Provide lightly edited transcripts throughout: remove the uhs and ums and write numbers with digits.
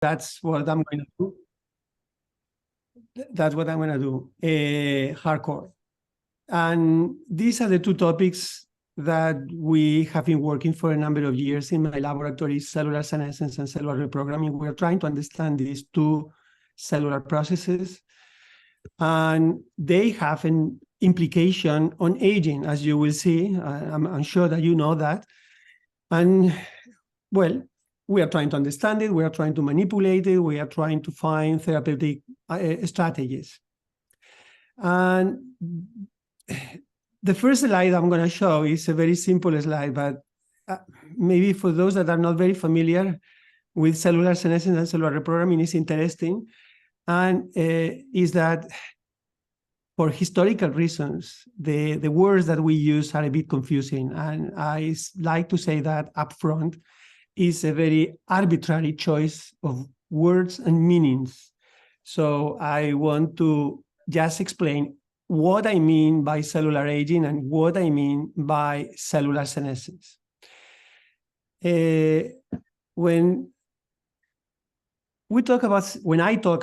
That's what I'm going to do. That's what I'm going to do, hardcore. And these are the two topics that we have been working for a number of years in my laboratory, cellular senescence and cellular reprogramming. We're trying to understand these two cellular processes, and they have an implication on aging, as you will see. I'm sure that you know that. And, well, we are trying to understand it, we are trying to manipulate it, we are trying to find therapeutic strategies. And the first slide I'm going to show is a very simple slide, but maybe for those that are not very familiar with cellular senescence and cellular reprogramming, is interesting, and is that for historical reasons, the words that we use are a bit confusing, and I like to say that upfront is a very arbitrary choice of words and meanings. So I want to just explain what I mean by cellular aging and what I mean by cellular senescence. When I talk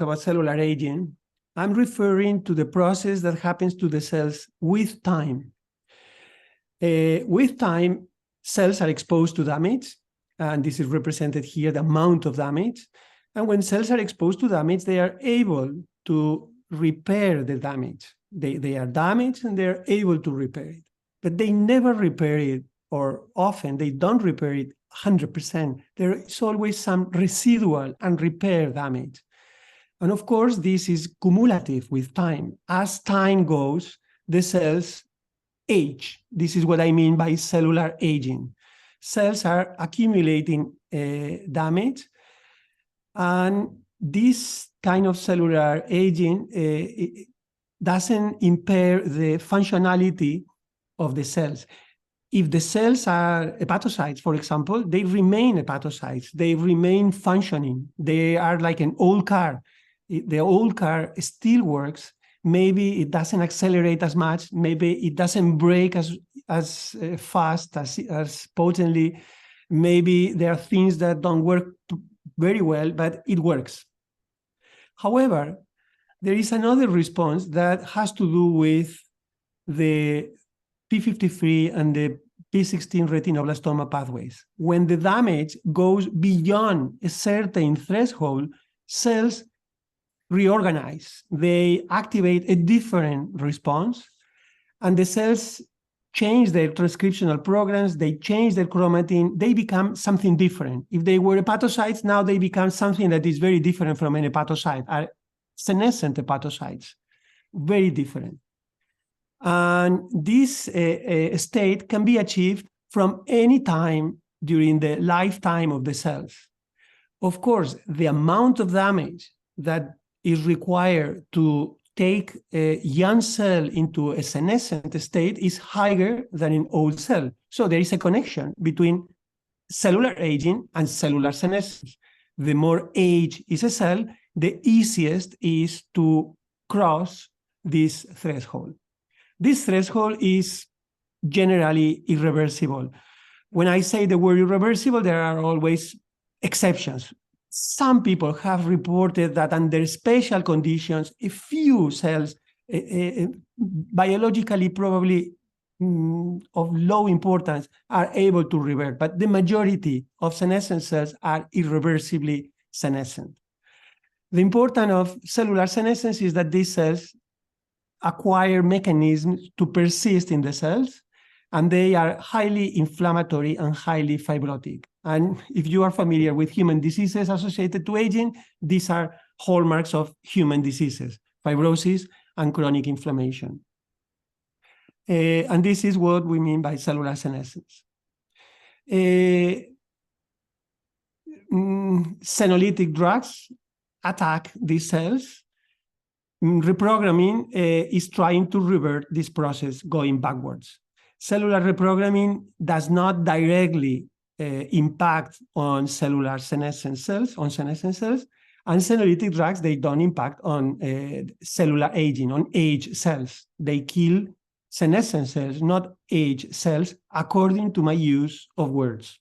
about cellular aging, I'm referring to the process that happens to the cells with time. With time, cells are exposed to damage, and this is represented here, the amount of damage. And when cells are exposed to damage, they are able to repair the damage. They are damaged and they're able to repair it, but they never repair it, or often they don't repair it 100%. There is always some residual unrepaired damage. And of course, this is cumulative with time. As time goes, the cells age. This is what I mean by cellular aging. Cells are accumulating damage, and this kind of cellular aging doesn't impair the functionality of the cells. If the cells are hepatocytes, for example, they remain hepatocytes. They remain functioning. They are like an old car. The old car still works. Maybe it doesn't accelerate as much. Maybe it doesn't brake as fast, as potently. Maybe there are things that don't work very well, but it works. However, there is another response that has to do with the p53 and the p16 retinoblastoma pathways. When the damage goes beyond a certain threshold, cells reorganize. They activate a different response, and the cells change their transcriptional programs, they change their chromatin, they become something different. If they were hepatocytes, now they become something that is very different from an hepatocyte, are senescent hepatocytes, very different. And this state can be achieved from any time during the lifetime of the cells. Of course, the amount of damage that is required to take a young cell into a senescent state is higher than an old cell. So there is a connection between cellular aging and cellular senescence. The more age is a cell, the easiest is to cross this threshold. This threshold is generally irreversible. When I say the word irreversible, there are always exceptions. Some people have reported that under special conditions, a few cells, biologically probably of low importance, are able to revert, but the majority of senescent cells are irreversibly senescent. The importance of cellular senescence is that these cells acquire mechanisms to persist in the cells, and they are highly inflammatory and highly fibrotic. And if you are familiar with human diseases associated to aging, these are hallmarks of human diseases, fibrosis and chronic inflammation. And this is what we mean by cellular senescence. Senolytic drugs attack these cells. Reprogramming is trying to revert this process going backwards. Cellular reprogramming does not directly impact on cellular senescent cells, and senolytic drugs, they don't impact on cellular aging, on age cells. They kill senescent cells, not age cells, according to my use of words.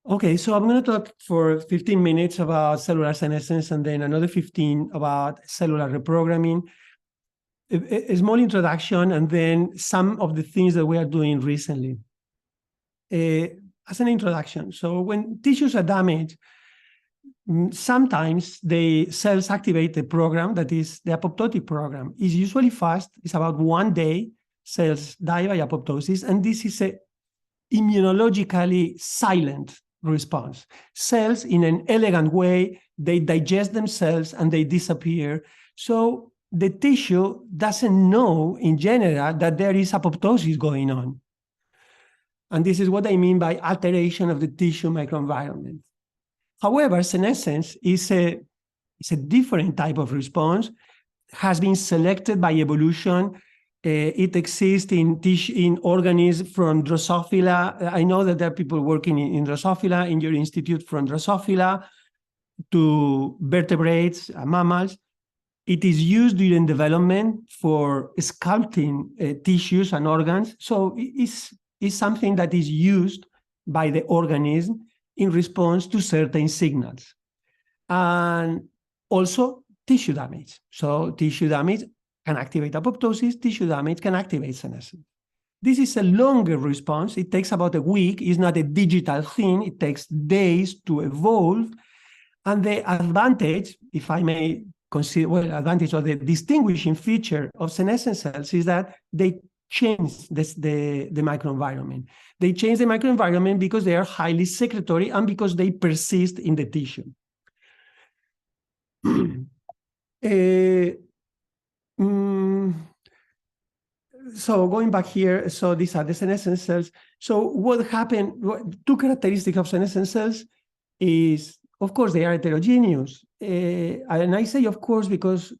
Okay, so I'm going to talk for 15 minutes about cellular senescence and then another 15 about cellular reprogramming. A small introduction and then some of the things that we are doing recently. As an introduction, so when tissues are damaged, sometimes the cells activate the program that is the apoptotic program. It's usually fast. It's about 1 day. Cells die by apoptosis, and this is a immunologically silent response. Cells, in an elegant way, they digest themselves and they disappear. So the tissue doesn't know, in general, that there is apoptosis going on. And this is what I mean by alteration of the tissue microenvironment. However, senescence is a different type of response, has been selected by evolution. It exists in organisms from Drosophila. I know that there are people working in Drosophila, in your institute, from Drosophila to vertebrates, mammals. It is used during development for sculpting tissues and organs. So it's something that is used by the organism in response to certain signals. And also tissue damage. So tissue damage can activate apoptosis, tissue damage can activate senescence. This is a longer response. It takes about a week. It's not a digital thing. It takes days to evolve. And the advantage, if I may consider, well, advantage or the distinguishing feature of senescent cells is that they change the microenvironment. They change the microenvironment because they are highly secretory and because they persist in the tissue. So going back here, so these are the senescent cells. So what happened, two characteristics of senescent cells is, of course, they are heterogeneous. And I say, of course, because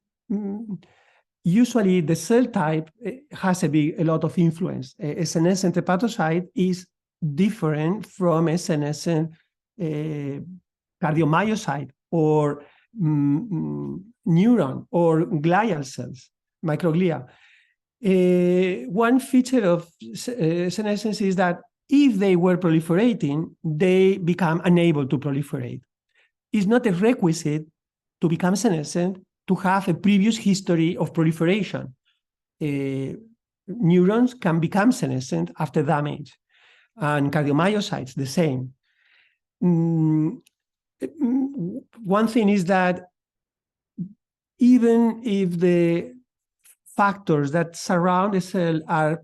usually the cell type has a lot of influence. A senescent hepatocyte is different from a senescent cardiomyocyte or neuron or glial cells, microglia. One feature of senescence is that if they were proliferating, they become unable to proliferate. It's not a requisite to become senescent to have a previous history of proliferation. Neurons can become senescent after damage, and cardiomyocytes the same. One thing is that even if the factors that surround a cell are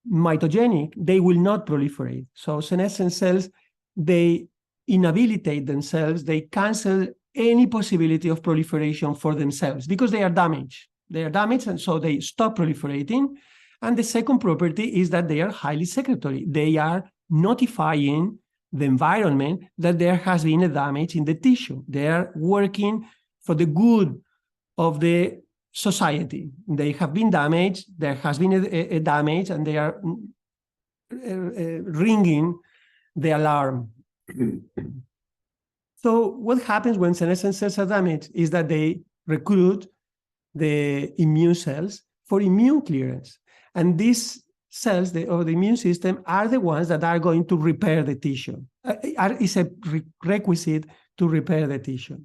mitogenic, they will not proliferate. So senescent cells, they inhabilitate themselves, they cancel any possibility of proliferation for themselves because they are damaged. They are damaged, and so they stop proliferating. And the second property is that they are highly secretory. They are notifying the environment that there has been a damage in the tissue. They are working for the good of the society. They have been damaged, there has been a damage, and they are ringing the alarm. So what happens when senescent cells are damaged is that they recruit the immune cells for immune clearance. And these cells of the immune system are the ones that are going to repair the tissue. It's a requisite to repair the tissue.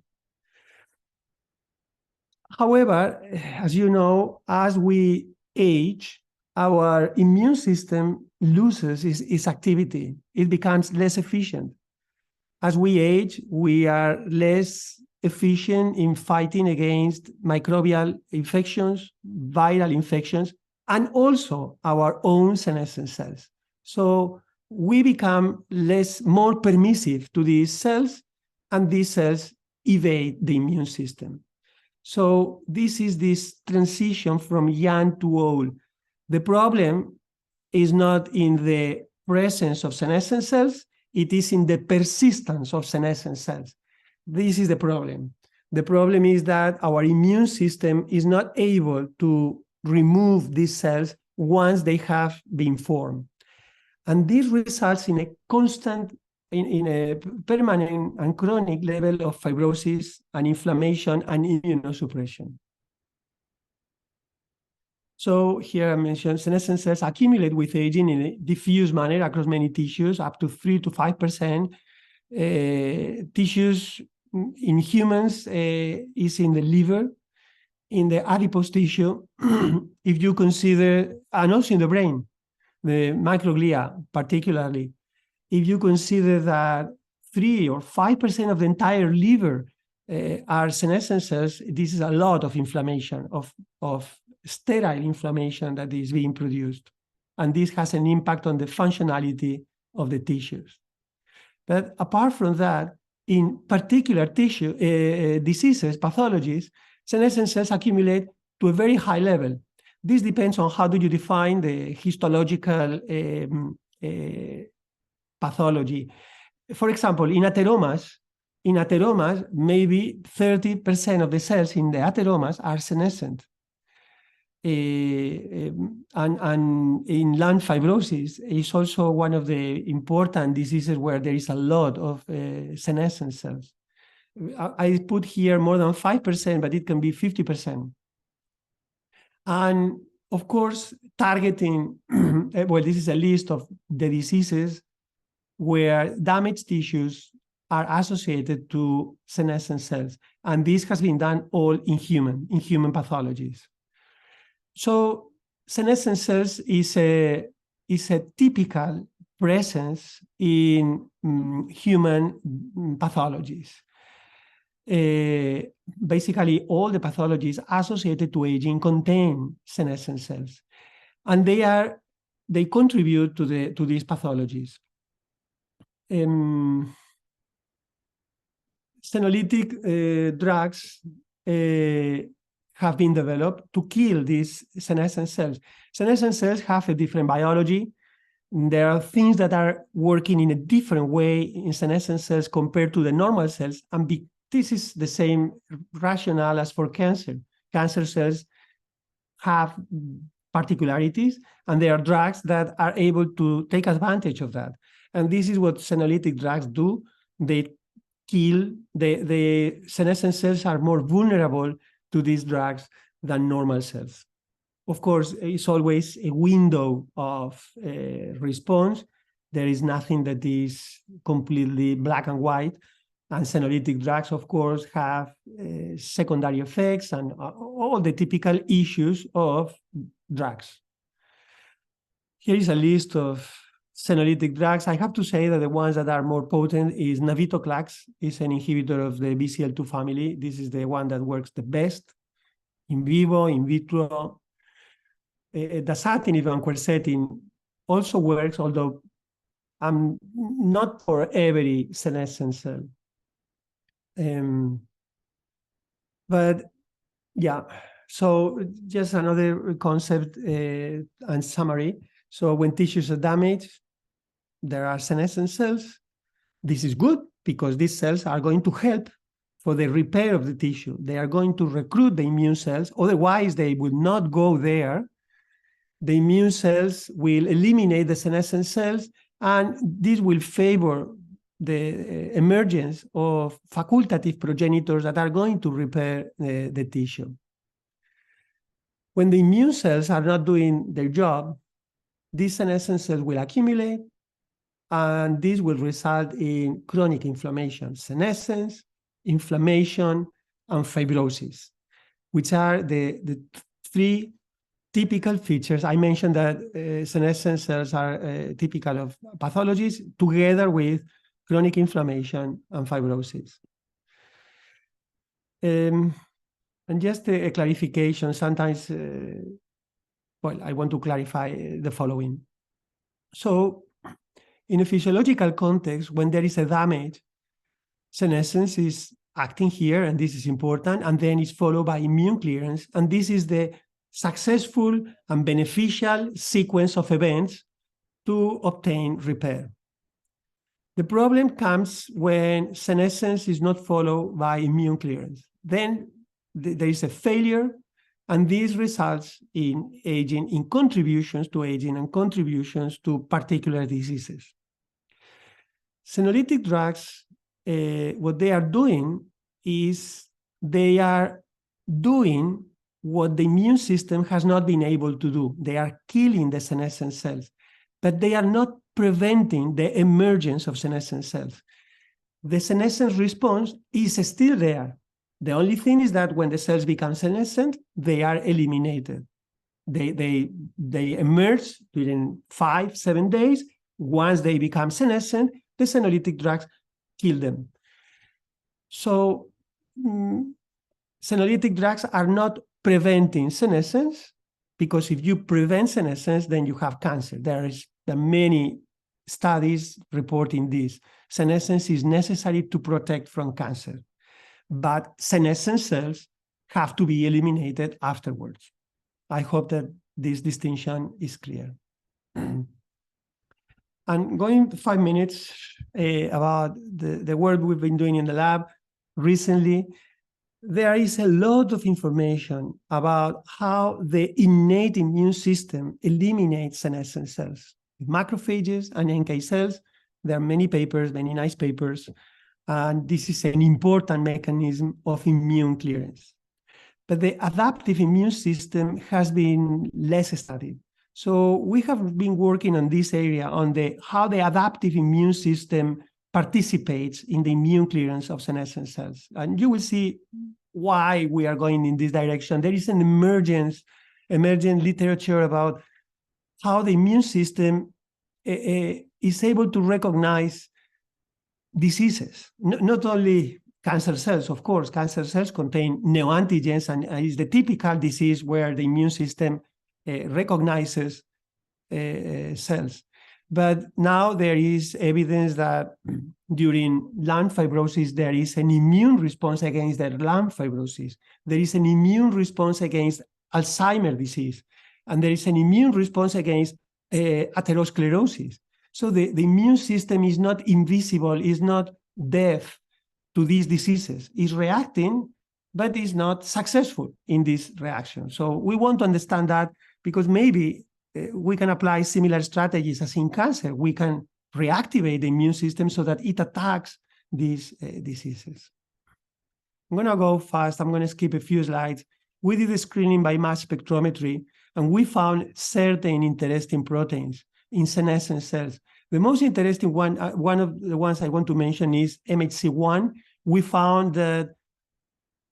However, as you know, as we age, our immune system loses its activity. It becomes less efficient. As we age, we are less efficient in fighting against microbial infections, viral infections, and also our own senescent cells. So we become more permissive to these cells, and these cells evade the immune system. So this is this transition from young to old. The problem is not in the presence of senescent cells, it is in the persistence of senescent cells. This is the problem. The problem is that our immune system is not able to remove these cells once they have been formed. And this results in a constant, in a permanent and chronic level of fibrosis and inflammation and immunosuppression. So here I mentioned senescent cells accumulate with aging in a diffuse manner across many tissues, up to 3 to 5%. Tissues in humans is in the liver, in the adipose tissue, if you consider, and also in the brain, the microglia particularly, if you consider that 3 or 5% of the entire liver are senescent cells, this is a lot of inflammation, of sterile inflammation that is being produced. And this has an impact on the functionality of the tissues. But apart from that, in particular tissue diseases, pathologies, senescent cells accumulate to a very high level. This depends on how do you define the histological pathology. For example, in atheromas, maybe 30% of the cells in the atheromas are senescent. And in lung fibrosis is also one of the important diseases where there is a lot of senescent cells. I put here more than 5%, but it can be 50%. And of course, targeting, well, this is a list of the diseases where damaged tissues are associated to senescent cells. And this has been done all in human pathologies. So senescent cells is a typical presence in human pathologies. Basically, all the pathologies associated to aging contain senescent cells, and they contribute to these pathologies. Senolytic drugs have been developed to kill these senescent cells. Senescent cells have a different biology. There are things that are working in a different way in senescent cells compared to the normal cells, and this is the same rationale as for cancer. Cancer cells have particularities, and there are drugs that are able to take advantage of that. And this is what senolytic drugs do. They kill the senescent cells are more vulnerable to these drugs than normal cells. Of course, it's always a window of response. There is nothing that is completely black and white. And senolytic drugs, of course, have secondary effects and all the typical issues of drugs. Here is a list of senolytic drugs. I have to say that the ones that are more potent is navitoclax, is an inhibitor of the BCL2 family. This is the one that works the best in vivo, in vitro. Dasatinib and quercetin also works, although not for every senescent cell. But yeah, so just another concept and summary. So when tissues are damaged, there are senescent cells. This is good because these cells are going to help for the repair of the tissue. They are going to recruit the immune cells. Otherwise, they would not go there. The immune cells will eliminate the senescent cells, and this will favor the emergence of facultative progenitors that are going to repair the tissue. When the immune cells are not doing their job, these senescent cells will accumulate, and this will result in chronic inflammation, senescence, inflammation, and fibrosis, which are the three typical features. I mentioned that senescent cells are typical of pathologies together with chronic inflammation and fibrosis. And just a clarification, sometimes, well, I want to clarify the following. So in a physiological context, when there is a damage, senescence is acting here, and this is important, and then it's followed by immune clearance, and this is the successful and beneficial sequence of events to obtain repair. The problem comes when senescence is not followed by immune clearance. Then there is a failure, and this results in aging, in contributions to aging and contributions to particular diseases. Senolytic drugs, what they are doing is they are doing what the immune system has not been able to do. They are killing the senescent cells, but they are not preventing the emergence of senescent cells. the senescence response is still there. The only thing is that when the cells become senescent, they are eliminated. They emerge within 5-7 days. Once they become senescent, the senolytic drugs kill them. So senolytic drugs are not preventing senescence, because if you prevent senescence, then you have cancer. There are many studies reporting this. Senescence is necessary to protect from cancer, but senescent cells have to be eliminated afterwards. I hope that this distinction is clear. And going 5 minutes about the work we've been doing in the lab recently, there is a lot of information about how the innate immune system eliminates senescent cells. Macrophages and NK cells, there are many papers, many nice papers, and this is an important mechanism of immune clearance. But the adaptive immune system has been less studied. So we have been working on this area, on how the adaptive immune system participates in the immune clearance of senescent cells. And you will see why we are going in this direction. There is an emergent literature about how the immune system is able to recognize diseases, not only cancer cells, of course. Cancer cells contain neoantigens, and is the typical disease where the immune system recognizes cells. But now there is evidence that during lung fibrosis, there is an immune response against the lung fibrosis. There is an immune response against Alzheimer's disease. And there is an immune response against atherosclerosis. So the immune system is not invisible, is not deaf to these diseases. It's reacting, but is not successful in this reaction. So we want to understand that, because maybe we can apply similar strategies as in cancer. We can reactivate the immune system so that it attacks these diseases. I'm going to go fast. I'm going to skip a few slides. We did a screening by mass spectrometry, and we found certain interesting proteins in senescent cells. The most interesting one, one of the ones I want to mention, is MHC1. We found that,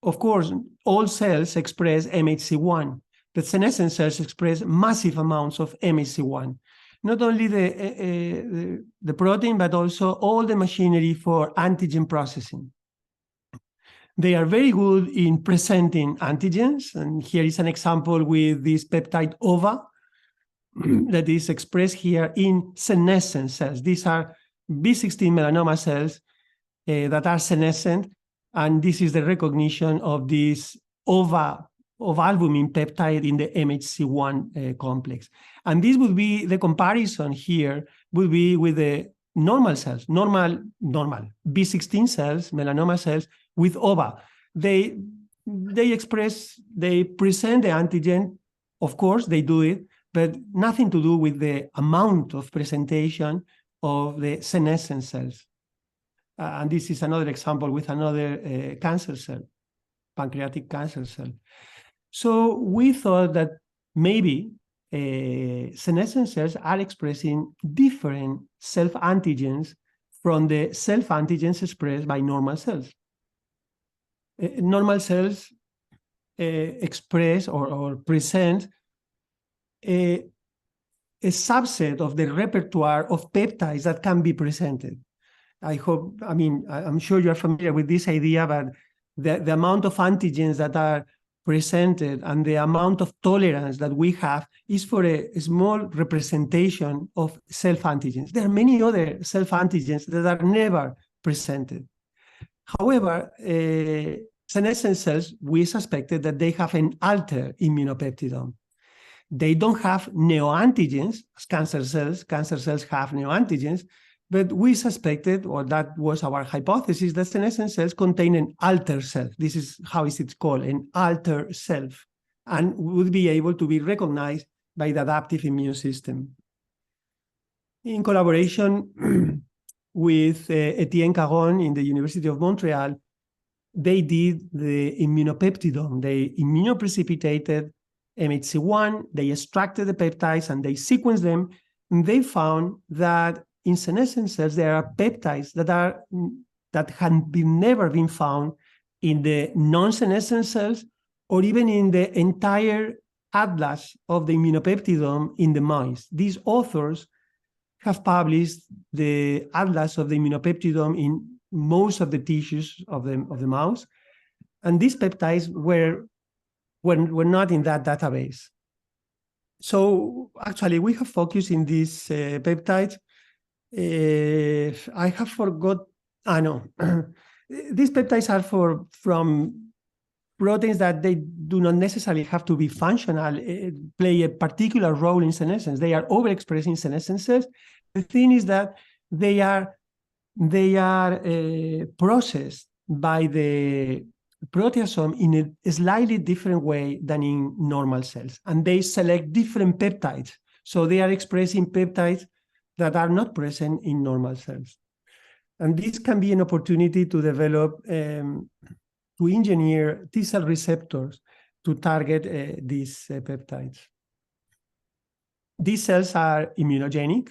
of course, all cells express MHC1. The senescent cells express massive amounts of MHC1. Not only the protein, but also all the machinery for antigen processing. They are very good in presenting antigens, and here is an example with this peptide OVA that is expressed here in senescent cells. These are B16 melanoma cells that are senescent, and this is the recognition of this OVA of albumin peptide in the MHC1 complex. And this would be the comparison here, would be with the normal cells, normal B16 cells, melanoma cells, with OVA. They present the antigen, of course, they do it, but nothing to do with the amount of presentation of the senescent cells. And this is another example with another cancer cell, pancreatic cancer cell. So we thought that maybe senescent cells are expressing different self-antigens from the self-antigens expressed by normal cells. Normal cells express or present a subset of the repertoire of peptides that can be presented. I'm sure you're familiar with this idea, but the amount of antigens that are presented and the amount of tolerance that we have is for a small representation of self-antigens. There are many other self-antigens that are never presented. However, senescent cells, we suspected that they have an altered immunopeptidome. They don't have neoantigens as cancer cells. Cancer cells have neoantigens, but we suspected, or that was our hypothesis, that senescent cells contain an altered self. This is how is it called, an altered self, and would be able to be recognized by the adaptive immune system. In collaboration with Etienne Caron in the University of Montreal, they did the immunopeptidome. They immunoprecipitated MHC1, they extracted the peptides, and they sequenced them, and they found that in senescent cells, there are peptides that that had never been found in the non-senescent cells or even in the entire atlas of the immunopeptidome in the mice. These authors have published the atlas of the immunopeptidome in most of the tissues of the mouse, and these peptides were not in that database. So actually, we have focused in these peptides. I have forgot. No, these peptides are from proteins that they do not necessarily have to be functional, play a particular role in senescence. They are overexpressed in senescent cells. The thing is that they are processed by the proteasome in a slightly different way than in normal cells, and they select different peptides. So they are expressing peptides that are not present in normal cells. And this can be an opportunity to develop, to engineer T-cell receptors to target these peptides. These cells are immunogenic.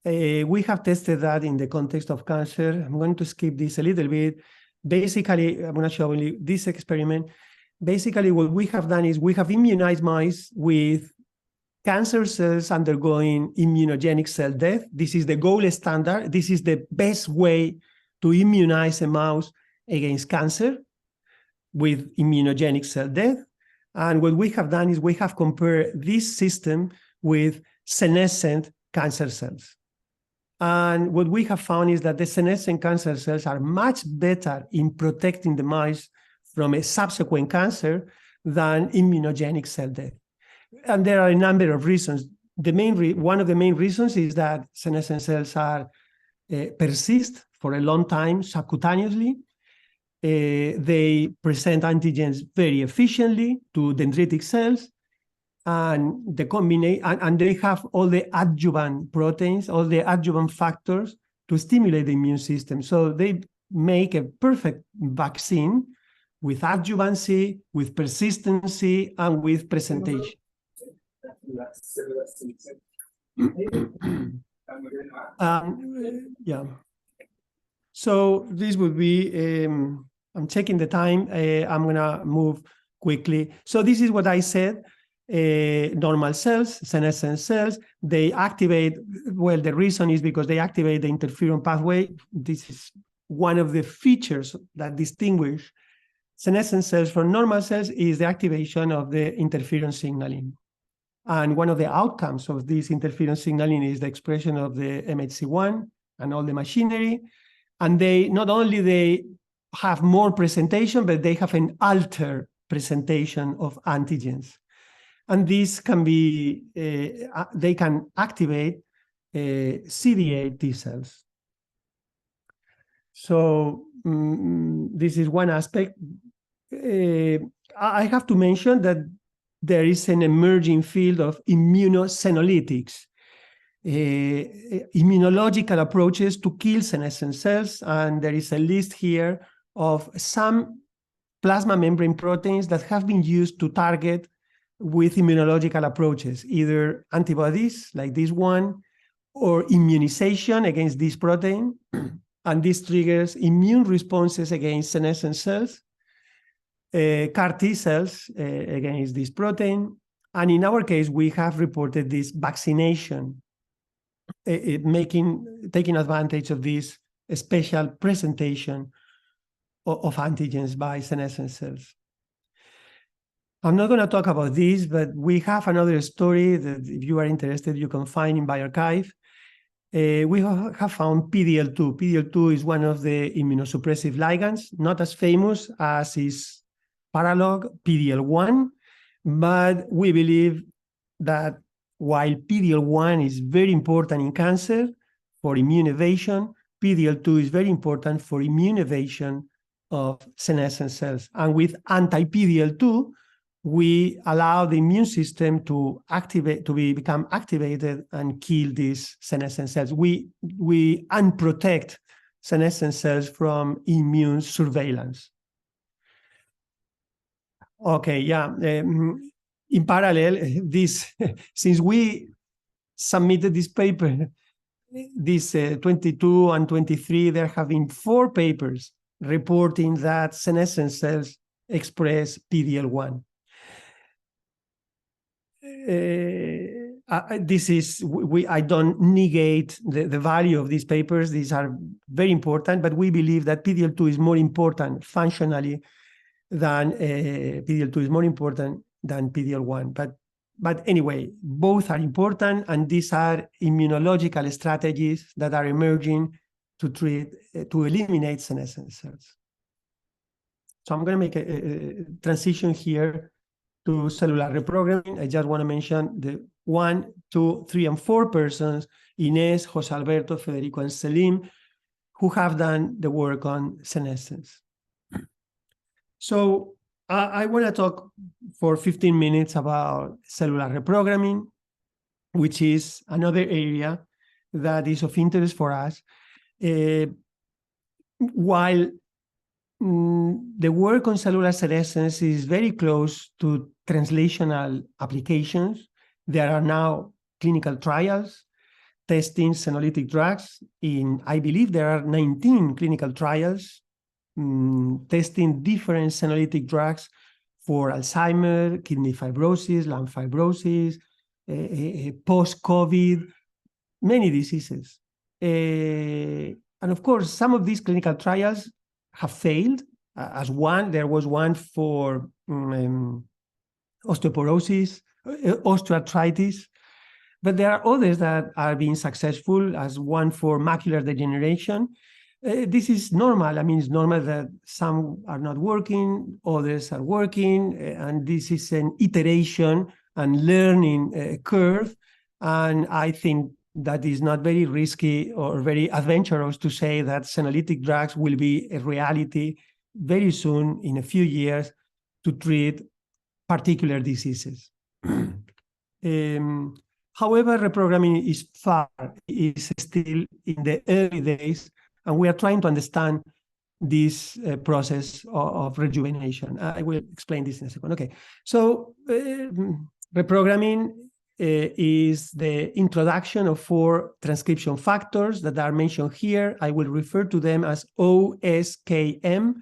We have tested that in the context of cancer. I'm going to skip this a little bit. Basically, I'm going to show you this experiment. Basically, what we have done is we have immunized mice with cancer cells undergoing immunogenic cell death. This is the gold standard. This is the best way to immunize a mouse against cancer, with immunogenic cell death. And what we have done is we have compared this system with senescent cancer cells. And what we have found is that the senescent cancer cells are much better in protecting the mice from a subsequent cancer than immunogenic cell death. And there are a number of reasons. One of the main reasons is that senescent cells persist for a long time subcutaneously. They present antigens very efficiently to dendritic cells, and they have all the adjuvant proteins, all the adjuvant factors to stimulate the immune system. So they make a perfect vaccine with adjuvancy, with persistency, and with presentation. Yeah. So this would be, I'm checking the time. I'm going to move quickly. So this is what I said. Normal cells, senescent cells, they activate, well, the reason is because they activate the interferon pathway. This is one of the features that distinguish senescent cells from normal cells is the activation of the interferon signaling. And one of the outcomes of this interferon signaling is the expression of the MHC1 and all the machinery. And they not only they have more presentation, but they have an altered presentation of antigens. And this can be, they can activate CD8 T cells. So this is one aspect. I have to mention that there is an emerging field of immunosenolytics, immunological approaches to kill senescent cells. And there is a list here of some plasma membrane proteins that have been used to target with immunological approaches, either antibodies like this one, or immunization against this protein. And this triggers immune responses against senescent cells, CAR T cells against this protein. And in our case, we have reported this vaccination, taking advantage of this special presentation of antigens by senescent cells. I'm not going to talk about this, but we have another story that if you are interested, you can find in bioRxiv. We have found PDL2. PDL2 is one of the immunosuppressive ligands, not as famous as its paralog PDL1, but we believe that while PDL1 is very important in cancer for immune evasion, PDL2 is very important for immune evasion of senescent cells. And with anti-PDL2, we allow the immune system to become activated and kill these senescent cells. We unprotect senescent cells from immune surveillance. Okay, yeah. In parallel, since we submitted this paper this 22 and 23, there have been 4 papers reporting that senescent cells express PD-L1. This is, I don't negate the value of these papers. These are very important, but we believe that PD-L2 is more important functionally than PD-L2 is more important than PD-L1. But anyway, both are important, and these are immunological strategies that are emerging to treat, to eliminate senescent cells. So I'm going to make a transition here to cellular reprogramming. I just want to mention the 1, 2, 3, and 4 persons, Inés, José Alberto, Federico, and Selim, who have done the work on senescence. So I want to talk for 15 minutes about cellular reprogramming, which is another area that is of interest for us. While the work on cellular senescence is very close to translational applications, there are now clinical trials testing senolytic drugs. I believe there are 19 clinical trials testing different senolytic drugs for Alzheimer's, kidney fibrosis, lung fibrosis, post-COVID, many diseases. And of course, some of these clinical trials have failed. There was one for osteoporosis, osteoarthritis, but there are others that are being successful, as one for macular degeneration. This is normal. I mean, it's normal that some are not working, others are working, and this is an iteration and learning curve. And I think that is not very risky or very adventurous to say that senolytic drugs will be a reality very soon, in a few years, to treat particular diseases. However, reprogramming is still in the early days, and we are trying to understand this process of rejuvenation. I will explain this in a second. Okay, so reprogramming is the introduction of 4 transcription factors that are mentioned here. I will refer to them as OSKM.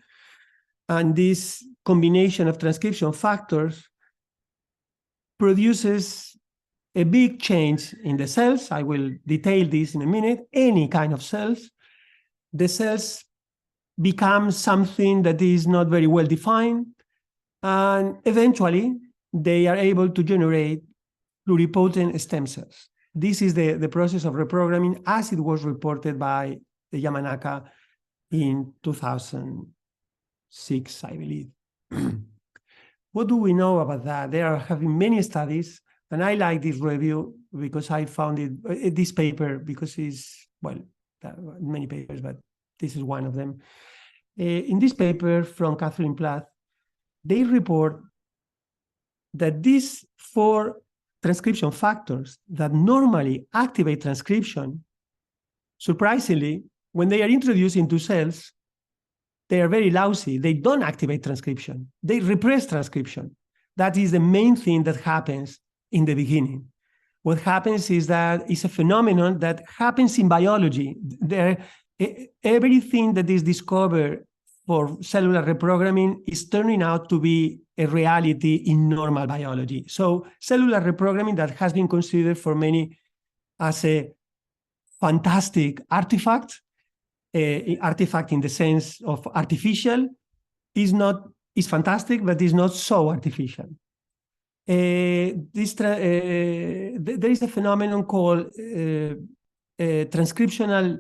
And this combination of transcription factors produces a big change in the cells. I will detail this in a minute. Any kind of cells. The cells become something that is not very well defined, and eventually they are able to generate pluripotent stem cells. This is the process of reprogramming as it was reported by Yamanaka in 2006, I believe. What do we know about that? There have been many studies, and I like this review because I found it, this paper, because it's, well, many papers, but this is one of them. In this paper from Catherine Plath, they report that these 4 transcription factors that normally activate transcription, surprisingly, when they are introduced into cells, they are very lousy. They don't activate transcription. They repress transcription. That is the main thing that happens in the beginning. What happens is that it's a phenomenon that happens in biology. Everything that is discovered for cellular reprogramming is turning out to be a reality in normal biology. So cellular reprogramming, that has been considered for many as a fantastic artifact, artifact in the sense of artificial, is fantastic, but is not so artificial. There is a phenomenon called transcriptional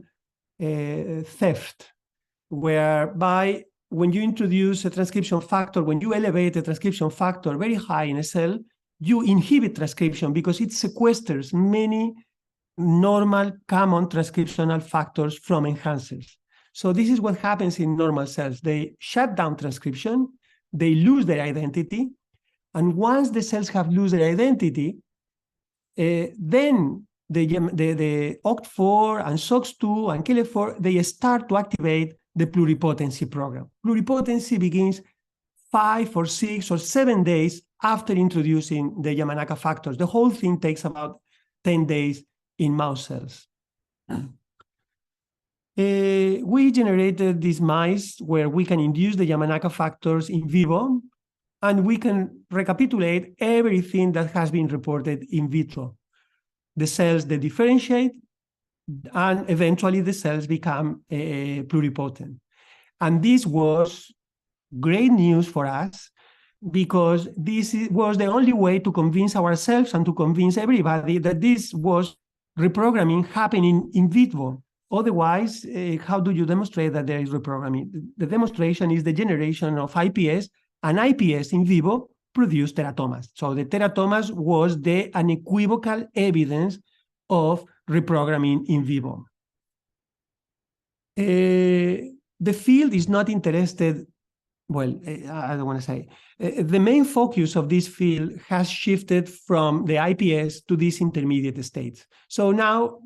theft, whereby when you introduce a transcription factor, when you elevate a transcription factor very high in a cell, you inhibit transcription because it sequesters many normal common transcriptional factors from enhancers. So this is what happens in normal cells. They shut down transcription, they lose their identity, and once the cells have lost their identity, then the OCT4 and SOX2 and KLF4, they start to activate the pluripotency program. Pluripotency begins 5 or 6 or 7 days after introducing the Yamanaka factors. The whole thing takes about 10 days in mouse cells. We generated these mice where we can induce the Yamanaka factors in vivo, and we can recapitulate everything that has been reported in vitro. The cells, they differentiate, and eventually the cells become pluripotent. And this was great news for us, because this was the only way to convince ourselves and to convince everybody that this was reprogramming happening in vitro. Otherwise, how do you demonstrate that there is reprogramming? The demonstration is the generation of IPS, and IPS in vivo produced teratomas. So the teratomas was the unequivocal evidence of reprogramming in vivo. The field is not interested, well, I don't want to say, the main focus of this field has shifted from the IPS to these intermediate states. So now,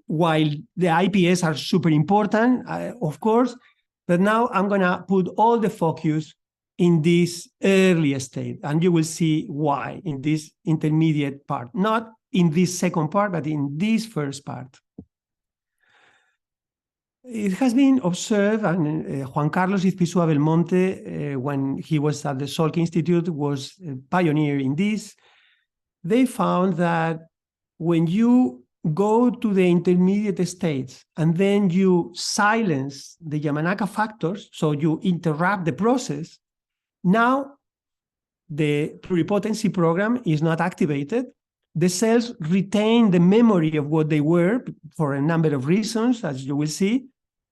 while the IPS are super important, of course, but now I'm going to put all the focus in this early state, and you will see why in this intermediate part, not in this second part, but in this first part. It has been observed, and Juan Carlos Izpisua Belmonte, when he was at the Salk Institute, was a pioneer in this. They found that when you go to the intermediate states and then you silence the Yamanaka factors, so you interrupt the process, now the pluripotency program is not activated. The cells retain the memory of what they were for a number of reasons, as you will see,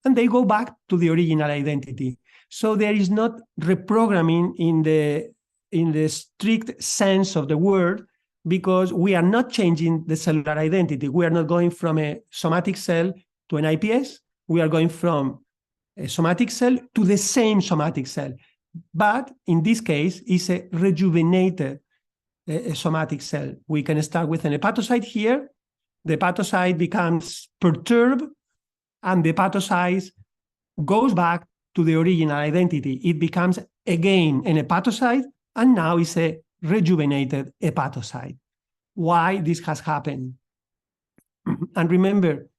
and they go back to the original identity. So there is not reprogramming in the strict sense of the word, because we are not changing the cellular identity. We are not going from a somatic cell to an IPS. We are going from a somatic cell to the same somatic cell. But in this case, it's a rejuvenated somatic cell. We can start with an hepatocyte here. The hepatocyte becomes perturbed, and the hepatocyte goes back to the original identity. It becomes again an hepatocyte, and now it's a rejuvenated hepatocyte. Why this has happened? And remember,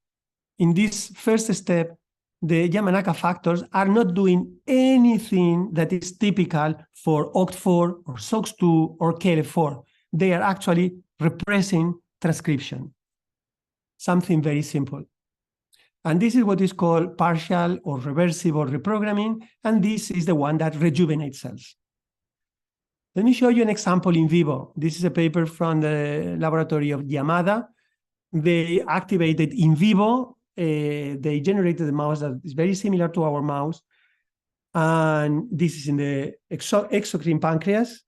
in this first step, the Yamanaka factors are not doing anything that is typical for OCT4 or SOX2 or KLF4. They are actually repressing transcription. Something very simple. And this is what is called partial or reversible reprogramming, and this is the one that rejuvenates cells. Let me show you an example in vivo. This is a paper from the laboratory of Yamada. They activated in vivo. They generated a mouse that is very similar to our mouse. And this is in the exocrine pancreas.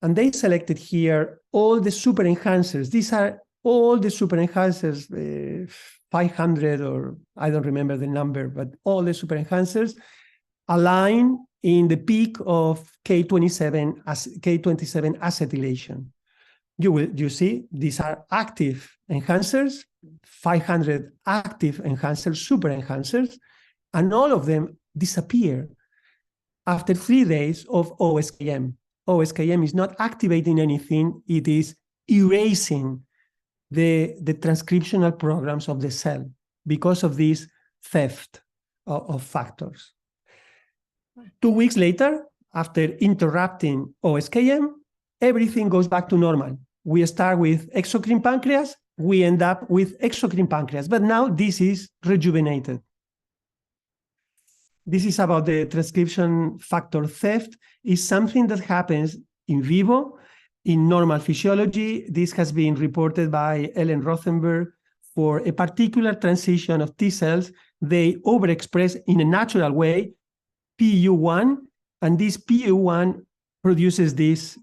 And they selected here all the super enhancers. These are all the super enhancers, 500, or I don't remember the number, but all the super enhancers align in the peak of K27 acetylation. You see, these are active enhancers, 500 active enhancers, super enhancers, and all of them disappear after 3 days of OSKM. OSKM is not activating anything, it is erasing the transcriptional programs of the cell because of this theft of factors. 2 weeks later, after interrupting OSKM, everything goes back to normal. We start with exocrine pancreas, we end up with exocrine pancreas, but now this is rejuvenated. This is about the transcription factor theft. It's something that happens in vivo, in normal physiology. This has been reported by Ellen Rothenberg for a particular transition of T cells. They overexpress in a natural way PU1, and this PU1 produces this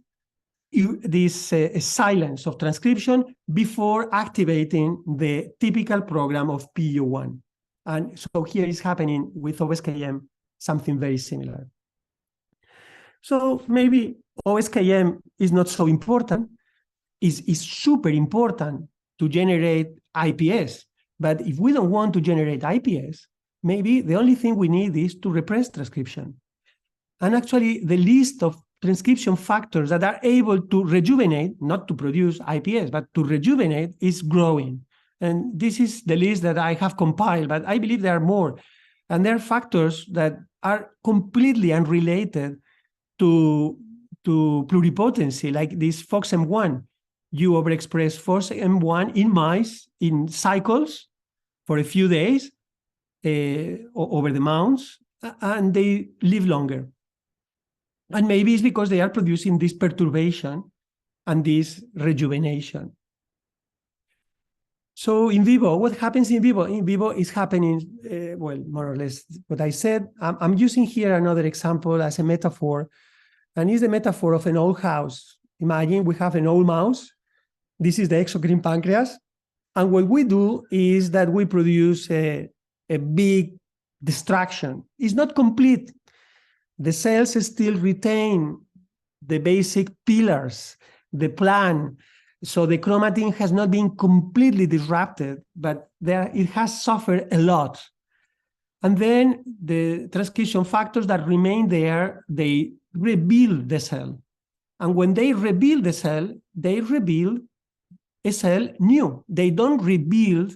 silence of transcription before activating the typical program of PU1. And so here is happening with OSKM, something very similar. So maybe OSKM is not so important. It's super important to generate IPS. But if we don't want to generate IPS, maybe the only thing we need is to repress transcription. And actually, the list of transcription factors that are able to rejuvenate, not to produce IPS, but to rejuvenate, is growing. And this is the list that I have compiled, but I believe there are more. And there are factors that are completely unrelated to pluripotency, like this FOXM1. You overexpress FOXM1 in mice in cycles for a few days over the months, and they live longer. And maybe it's because they are producing this perturbation and this rejuvenation. So in vivo, what happens in vivo? In vivo is happening, well, more or less what I said. I'm using here another example as a metaphor, and it's the metaphor of an old house. Imagine we have an old mouse. This is the exocrine pancreas. And what we do is that we produce a big distraction. It's not complete. The cells still retain the basic pillars, the plan. So the chromatin has not been completely disrupted, but it has suffered a lot. And then the transcription factors that remain there, they rebuild the cell. And when they rebuild the cell, they rebuild a cell new. They don't rebuild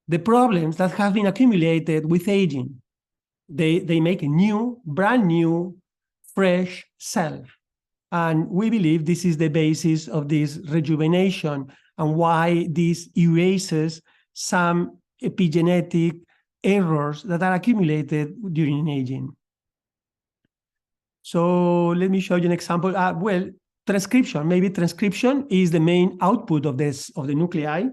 the problems that have been accumulated with aging. They make a new, brand new, fresh cell. And we believe this is the basis of this rejuvenation and why this erases some epigenetic errors that are accumulated during aging. So let me show you an example. Well, transcription. Maybe transcription is the main output of the nuclei.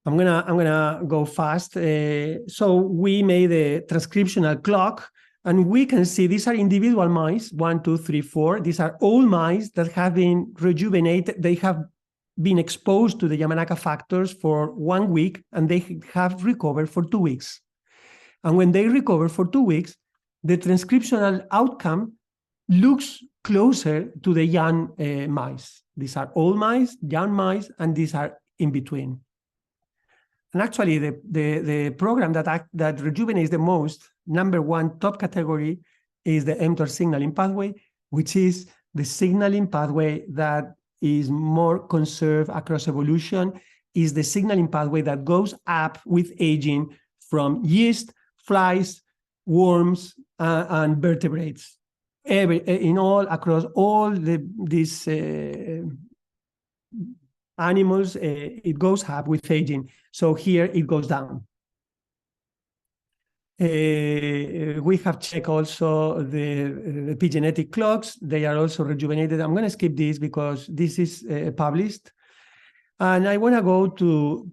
I'm gonna go fast. So we made a transcriptional clock, and we can see these are individual mice, 1, 2, 3, 4. These are all mice that have been rejuvenated. They have been exposed to the Yamanaka factors for 1 week, and they have recovered for 2 weeks. And when they recover for 2 weeks, the transcriptional outcome looks closer to the young mice. These are old mice, young mice, and these are in between. And actually, the program that rejuvenates the most, number one top category, is the mTOR signaling pathway, which is the signaling pathway that is more conserved across evolution, is the signaling pathway that goes up with aging from yeast, flies, worms, and vertebrates. Across all these animals, it goes up with aging. So here it goes down. We have checked also the epigenetic clocks. They are also rejuvenated. I'm going to skip this because this is published. And I want to go to,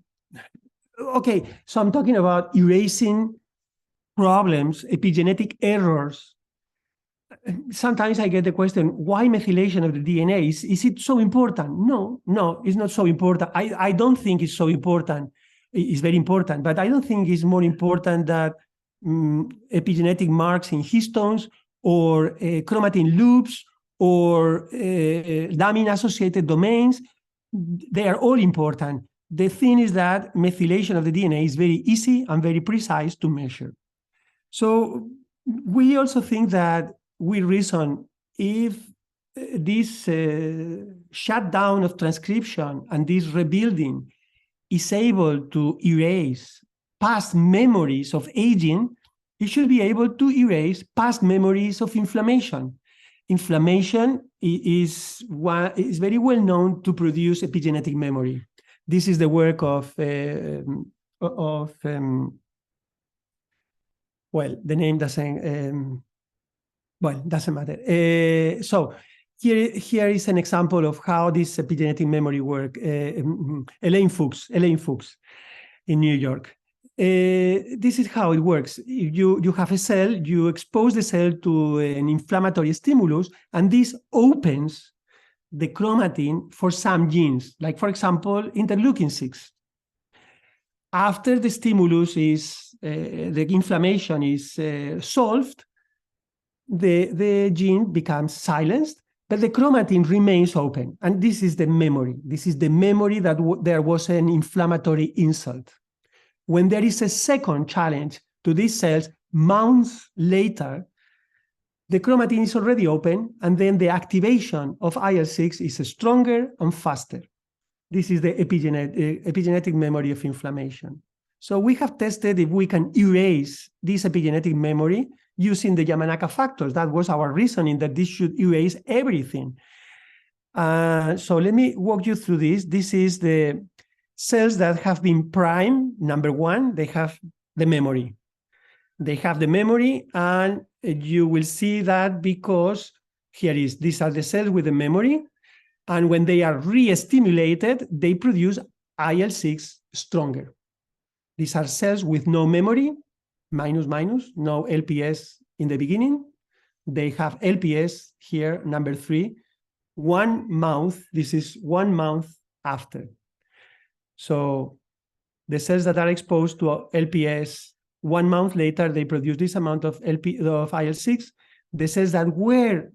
okay, so I'm talking about erasing problems, epigenetic errors. Sometimes I get the question, why methylation of the DNA? Is it so important? No, it's not so important. I don't think it's so important. It's very important, but I don't think it's more important that epigenetic marks in histones or chromatin loops or damine-associated domains. They are all important. The thing is that methylation of the DNA is very easy and very precise to measure. So we also think that we reason if this shutdown of transcription and this rebuilding is able to erase past memories of aging, it should be able to erase past memories of inflammation. Inflammation is very well known to produce epigenetic memory. This is the work of well, the name doesn't, well, doesn't matter. So here is an example of how this epigenetic memory works. Elaine Fuchs in New York. This is how it works. You have a cell, you expose the cell to an inflammatory stimulus, and this opens the chromatin for some genes, like, for example, interleukin-6. After the stimulus is, the inflammation is solved, the gene becomes silenced, but the chromatin remains open. And this is the memory. This is the memory that there was an inflammatory insult. When there is a second challenge to these cells, months later, the chromatin is already open, and then the activation of IL-6 is stronger and faster. This is the epigenetic memory of inflammation. So we have tested if we can erase this epigenetic memory using the Yamanaka factors. That was our reasoning, that this should erase everything. So let me walk you through this. This is the cells that have been primed. Number one, they have the memory. They have the memory, and you will see that because these are the cells with the memory, and when they are re-stimulated, they produce IL-6 stronger. These are cells with no memory, minus, no LPS in the beginning. They have LPS here, number 3, 1 month. This is 1 month after. So the cells that are exposed to LPS 1 month later, they produce this amount of IL-6. The cells that were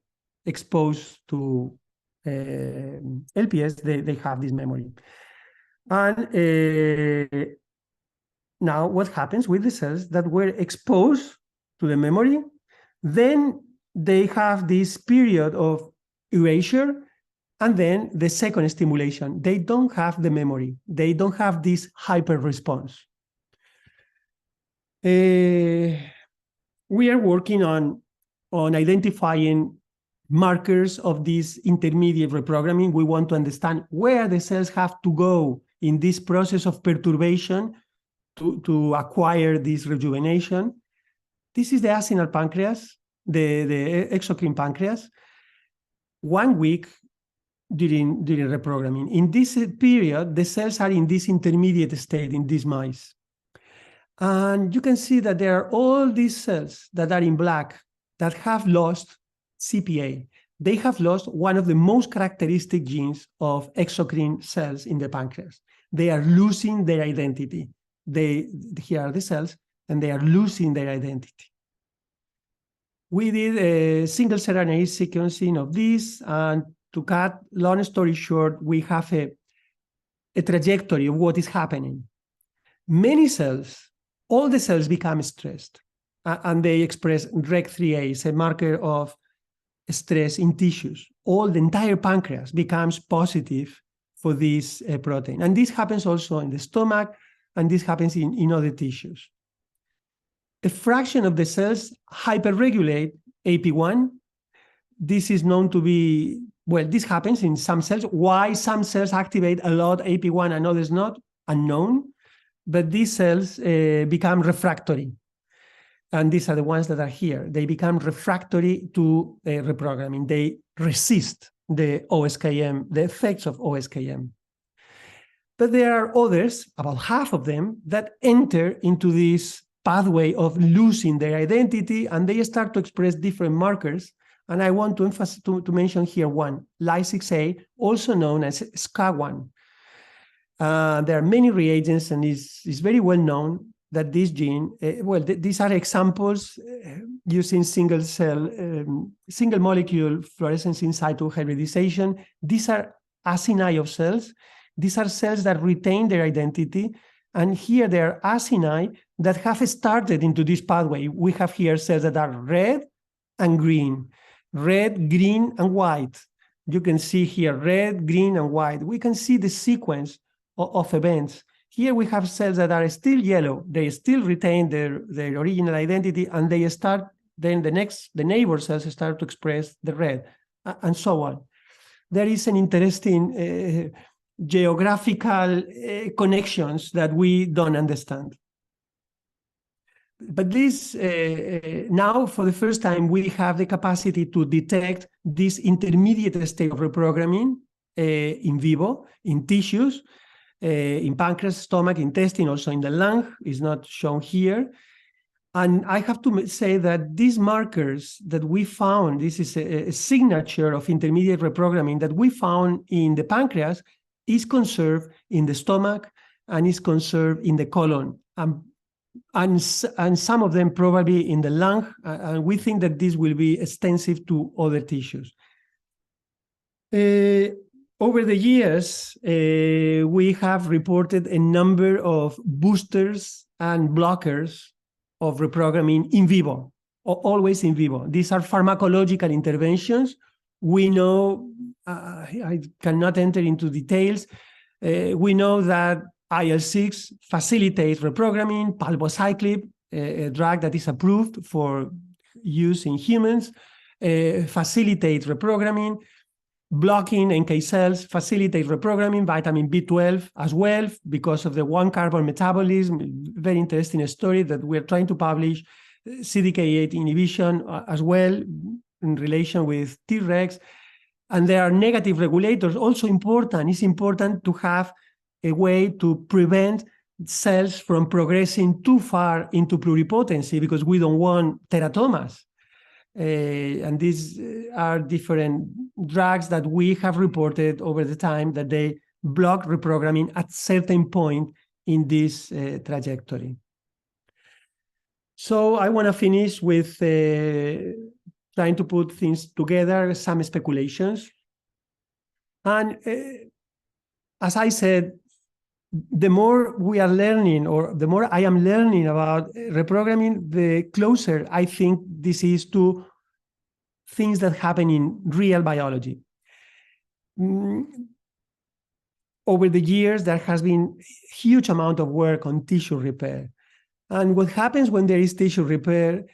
exposed to LPS, they have this memory. And now what happens with the cells that were exposed to the memory? Then they have this period of erasure, and then the second stimulation. They don't have the memory. They don't have this hyper response. We are working on identifying markers of this intermediate reprogramming. We want to understand where the cells have to go in this process of perturbation to acquire this rejuvenation. This is the acinar pancreas, the exocrine pancreas. 1 week during reprogramming. In this period, the cells are in this intermediate state in these mice. And you can see that there are all these cells that are in black that have lost CPA. They have lost one of the most characteristic genes of exocrine cells in the pancreas. They are losing their identity. Here are the cells, and they are losing their identity. We did a single-cell RNA sequencing of this, and to cut long story short, we have a trajectory of what is happening. Many cells, all the cells become stressed, and they express REC3A, it's a marker of stress in tissues. The entire pancreas becomes positive for this protein. And this happens also in the stomach, and this happens in other tissues. A fraction of the cells hyperregulate AP1. This is known to be, well, this happens in some cells. Why some cells activate a lot AP1 and others not, unknown. But these cells become refractory. And these are the ones that are here. They become refractory to reprogramming. They resist the OSKM, the effects of OSKM. But there are others, about half of them, that enter into this pathway of losing their identity, and they start to express different markers. And I want to mention here one, Ly6A, also known as SCA1. There are many reagents, and it's very well known that this gene, these are examples using single molecule fluorescence in situ hybridization. These are acini of cells. These are cells that retain their identity. And here there are acini that have started into this pathway. We have here cells that are red and green, red, green, and white. You can see here red, green, and white. We can see the sequence of events. Here we have cells that are still yellow. They still retain their original identity, and they start, then the neighbor cells start to express the red, and so on. There is an interesting geographical connections that we don't understand. But this, now for the first time, we have the capacity to detect this intermediate state of reprogramming in vivo, in tissues, in pancreas, stomach, intestine, also in the lung, is not shown here. And I have to say that these markers that we found, this is a signature of intermediate reprogramming that we found in the pancreas, is conserved in the stomach and is conserved in the colon, and some of them probably in the lung, and we think that this will be extensive to other tissues. Over the years, we have reported a number of boosters and blockers of reprogramming in vivo, always in vivo. These are pharmacological interventions. We know, I cannot enter into details, We know that IL-6 facilitates reprogramming, palbociclib, a drug that is approved for use in humans, facilitates reprogramming. Blocking NK cells facilitates reprogramming, vitamin B12 as well, because of the one-carbon metabolism. Very interesting story that we're trying to publish. CDK8 inhibition as well in relation with Tregs. And there are negative regulators, also important. It's important to have a way to prevent cells from progressing too far into pluripotency, because we don't want teratomas. And these are different drugs that we have reported over the time that they block reprogramming at certain point in this trajectory. So I want to finish with trying to put things together, some speculations. And as I said, the more we are learning, or the more I am learning about reprogramming, the closer I think this is to things that happen in real biology. Over the years, there has been a huge amount of work on tissue repair. And what happens when there is tissue repair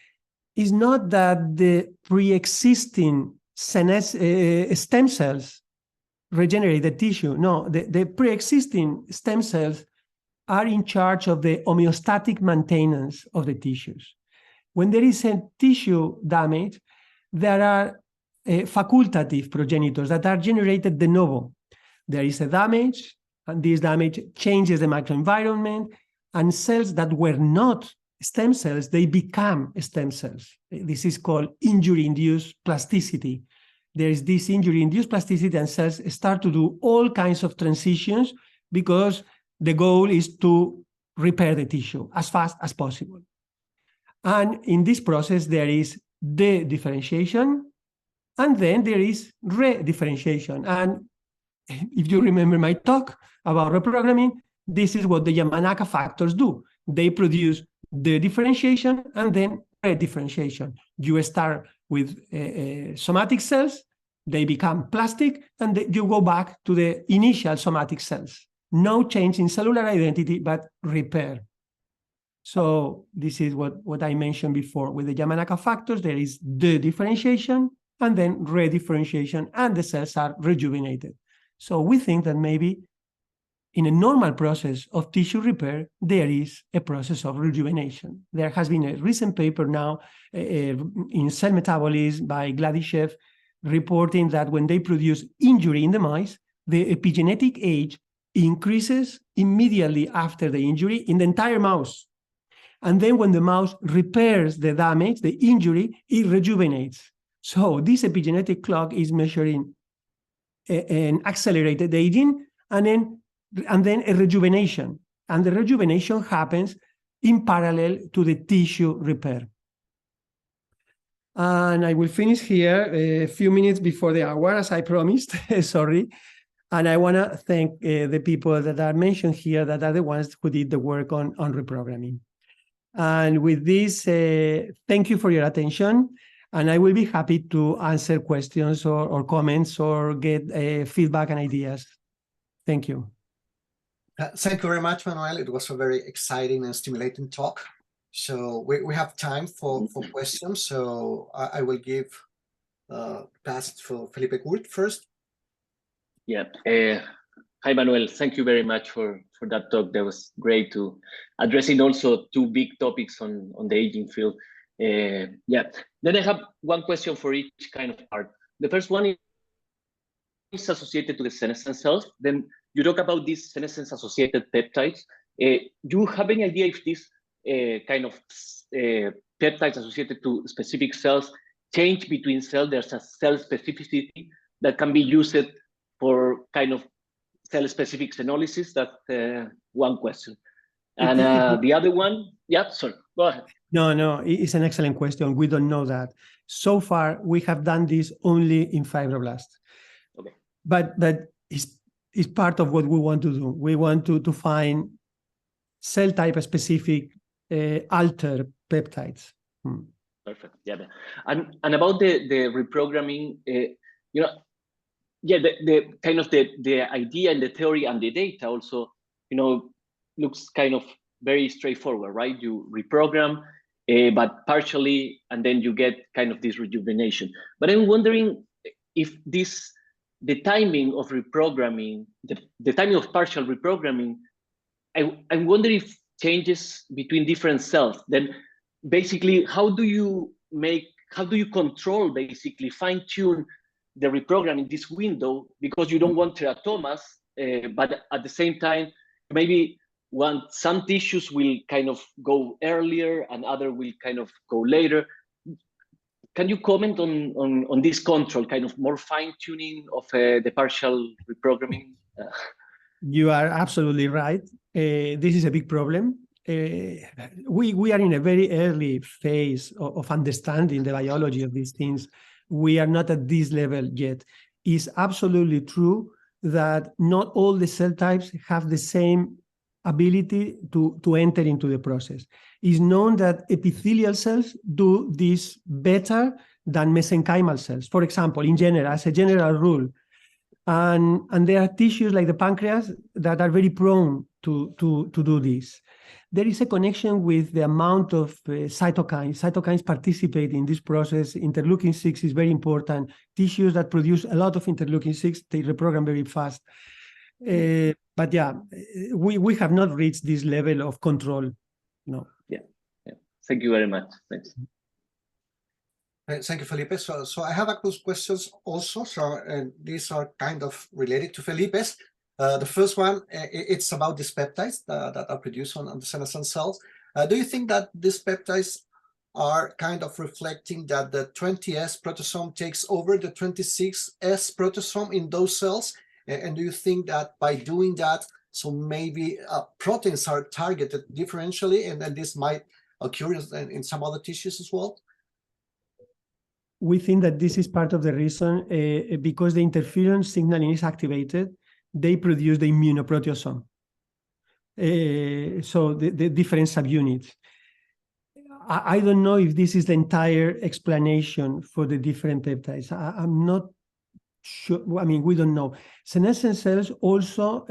is not that the pre-existing stem cells regenerate the tissue. No, the pre-existing stem cells are in charge of the homeostatic maintenance of the tissues. When there is a tissue damage, there are facultative progenitors that are generated de novo. There is a damage, and this damage changes the microenvironment, and cells that were not stem cells, they become stem cells. This is called injury-induced plasticity. There is this injury-induced plasticity, and cells start to do all kinds of transitions because the goal is to repair the tissue as fast as possible. And in this process, there is de-differentiation, and then there is re-differentiation. And if you remember my talk about reprogramming, this is what the Yamanaka factors do. They produce the differentiation and then re-differentiation. You start with somatic cells, they become plastic, and you go back to the initial somatic cells. No change in cellular identity, but repair. So this is what I mentioned before. With the Yamanaka factors, there is the differentiation and then re-differentiation, and the cells are rejuvenated. So we think that maybe in a normal process of tissue repair, there is a process of rejuvenation. There has been a recent paper now in Cell Metabolism by Gladyshev reporting that when they produce injury in the mice, the epigenetic age increases immediately after the injury in the entire mouse. And then when the mouse repairs the damage, the injury, it rejuvenates. So this epigenetic clock is measuring an accelerated aging and then a rejuvenation. And the rejuvenation happens in parallel to the tissue repair. And I will finish here a few minutes before the hour, as I promised. Sorry. And I want to thank the people that are mentioned here that are the ones who did the work on reprogramming. And with this, thank you for your attention. And I will be happy to answer questions or comments or get feedback and ideas. Thank you. Thank you very much, Manuel. It was a very exciting and stimulating talk. So we have time for questions. So I will give pass to Felipe Gurt first. Yeah. Hi, Manuel. Thank you very much for that talk. That was great to addressing also two big topics on the aging field. Yeah. Then I have one question for each kind of part. The first one is associated to the senescent cells. Then you talk about these senescence-associated peptides. Do you have any idea if these kind of peptides associated to specific cells change between cells? There's a cell specificity that can be used for kind of cell-specific senolysis. That's one question. And the other one, yeah, sorry, go ahead. No, it's an excellent question. We don't know that. So far, we have done this only in fibroblasts. Okay. But it's part of what we want to do. We want to find cell type specific alter peptides. Perfect. Yeah. And about the reprogramming, you know, yeah, the kind of the idea and the theory and the data also, looks kind of very straightforward, right? You reprogram, but partially, and then you get kind of this rejuvenation. But I'm wondering if the timing of reprogramming, the timing of partial reprogramming, I'm wondering if changes between different cells. Then basically, how do you control, basically fine tune the reprogramming this window, because you don't want teratomas, but at the same time, maybe some tissues will kind of go earlier and other will kind of go later. Can you comment on this control, kind of more fine tuning of the partial reprogramming? You are absolutely right. This is a big problem. We are in a very early phase of understanding the biology of these things. We are not at this level yet. It's absolutely true that not all the cell types have the same ability to enter into the process. It's known that epithelial cells do this better than mesenchymal cells, for example, in general, as a general rule. And there are tissues like the pancreas that are very prone to do this. There is a connection with the amount of cytokines. Cytokines participate in this process. Interleukin-6 is very important. Tissues that produce a lot of interleukin-6, they reprogram very fast. But yeah, we have not reached this level of control. No. Yeah. Thank you very much. Thanks. Thank you, Felipe. So I have a couple of questions also. And these are kind of related to Felipe's. The first one, it's about these peptides that are produced on the senescent cells. Do you think that these peptides are kind of reflecting that the 20S protosome takes over the 26S protosome in those cells? And do you think that by doing that, so maybe proteins are targeted differentially, and then this might occur in some other tissues as well? We think that this is part of the reason, because the interferon signaling is activated, they produce the immunoproteasome. So the different subunits. I don't know if this is the entire explanation for the different peptides. I'm not sure. I mean, we don't know. Senescent cells also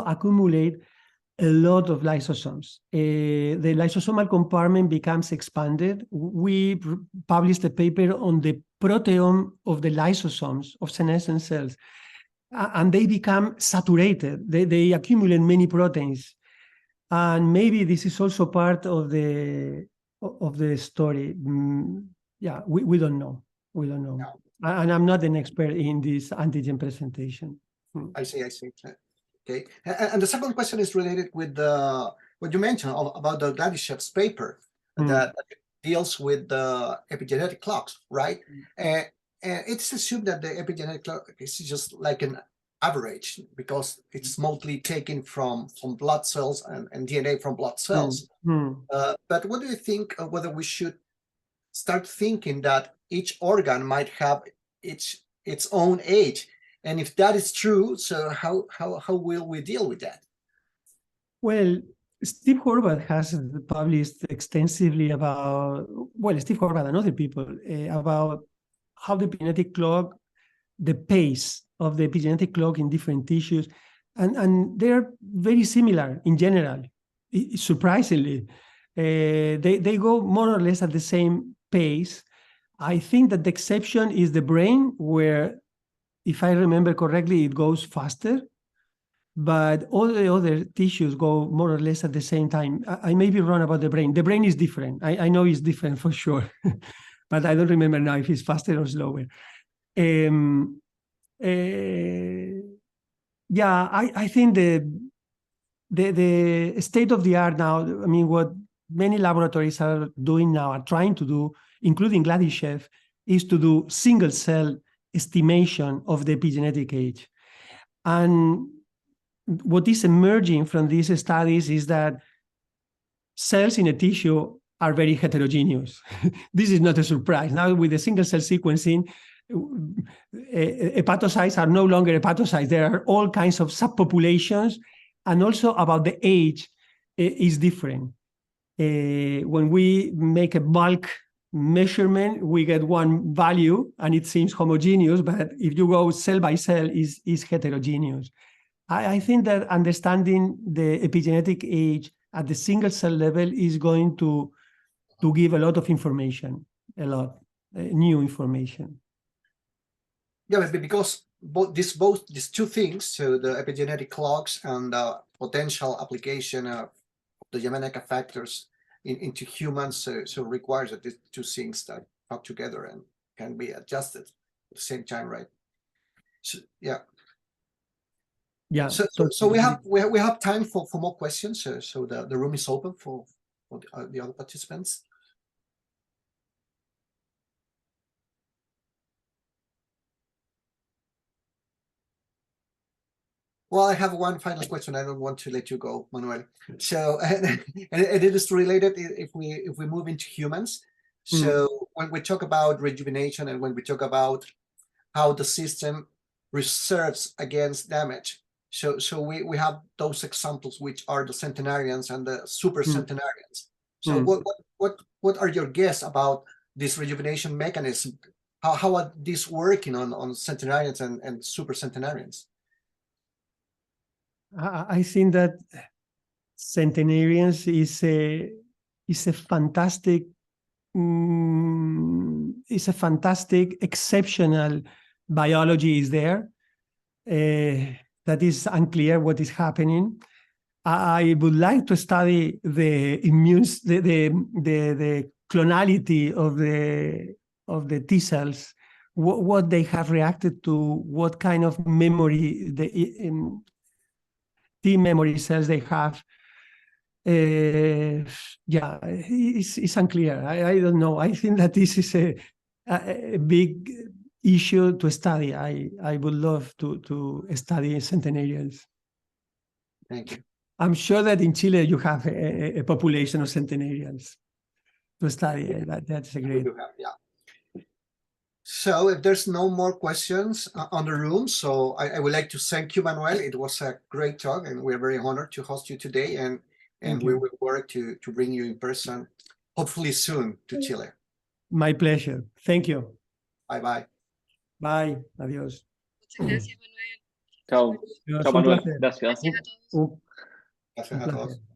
accumulate a lot of lysosomes. The lysosomal compartment becomes expanded. We published a paper on the proteome of the lysosomes of senescent cells, and they become saturated. They accumulate many proteins. And maybe this is also part of the story. Yeah, we don't know. We don't know. No. And I'm not an expert in this antigen presentation. I see. Okay. And the second question is related with what you mentioned about the Gladishev's paper that deals with the epigenetic clocks, right? And it's assumed that the epigenetic clock is just like an average because it's mostly taken from blood cells and DNA from blood cells. But what do you think whether we should start thinking that each organ might have its own age? And if that is true, so how will we deal with that? Well, Steve Horvath has published extensively about, well, Steve Horvath and other people, about how the epigenetic clock, the pace of the epigenetic clock in different tissues, and they're very similar in general, surprisingly. They go more or less at the same pace. I think that the exception is the brain, where, if I remember correctly, it goes faster, but all the other tissues go more or less at the same time. I may be wrong about the brain. The brain is different. I know it's different for sure, but I don't remember now if it's faster or slower. Yeah, I think the state of the art now, I mean, what many laboratories are doing now, are trying to do, including Gladyshev, is to do single cell estimation of the epigenetic age. And what is emerging from these studies is that cells in a tissue are very heterogeneous. This is not a surprise. Now with the single cell sequencing, hepatocytes are no longer hepatocytes. There are all kinds of subpopulations, and also about the age is different. When we make a bulk measurement, we get one value and it seems homogeneous, but if you go cell by cell, is heterogeneous. I think that understanding the epigenetic age at the single cell level is going to give a lot of information, a lot new information. Yeah, but because both these two things, so the epigenetic clocks and the potential application of the genetic factors into humans, so requires that these two things that talk together and can be adjusted at the same time, right? So yeah. Yeah. So we have time for more questions. So the room is open for the other participants. Well, I have one final question. I don't want to let you go, Manuel. So, and it is related if we move into humans. So when we talk about rejuvenation and when we talk about how the system reserves against damage, so we have those examples, which are the centenarians and the super centenarians. So what are your guess about this rejuvenation mechanism? How are these working on centenarians and super centenarians? I think that centenarians is a fantastic, exceptional biology is there. That is unclear what is happening. I would like to study the clonality of the T cells, what they have reacted to, what kind of memory the T memory cells they have. Yeah, it's unclear. I don't know. I think that this is a big issue to study. I would love to study centenarians. Thank you. I'm sure that in Chile you have a population of centenarians to study. That's a great. Yeah. So if there's no more questions on the room, so I would like to thank you, Manuel. It was a great talk, and we're very honored to host you today. And we will work to bring you in person, hopefully soon, to Chile. My pleasure. Thank you. Bye-bye. Bye. Adiós. Muchas gracias, Manuel. Chao. Adiós. Chao, Un Manuel. placer. Gracias. Gracias a todos.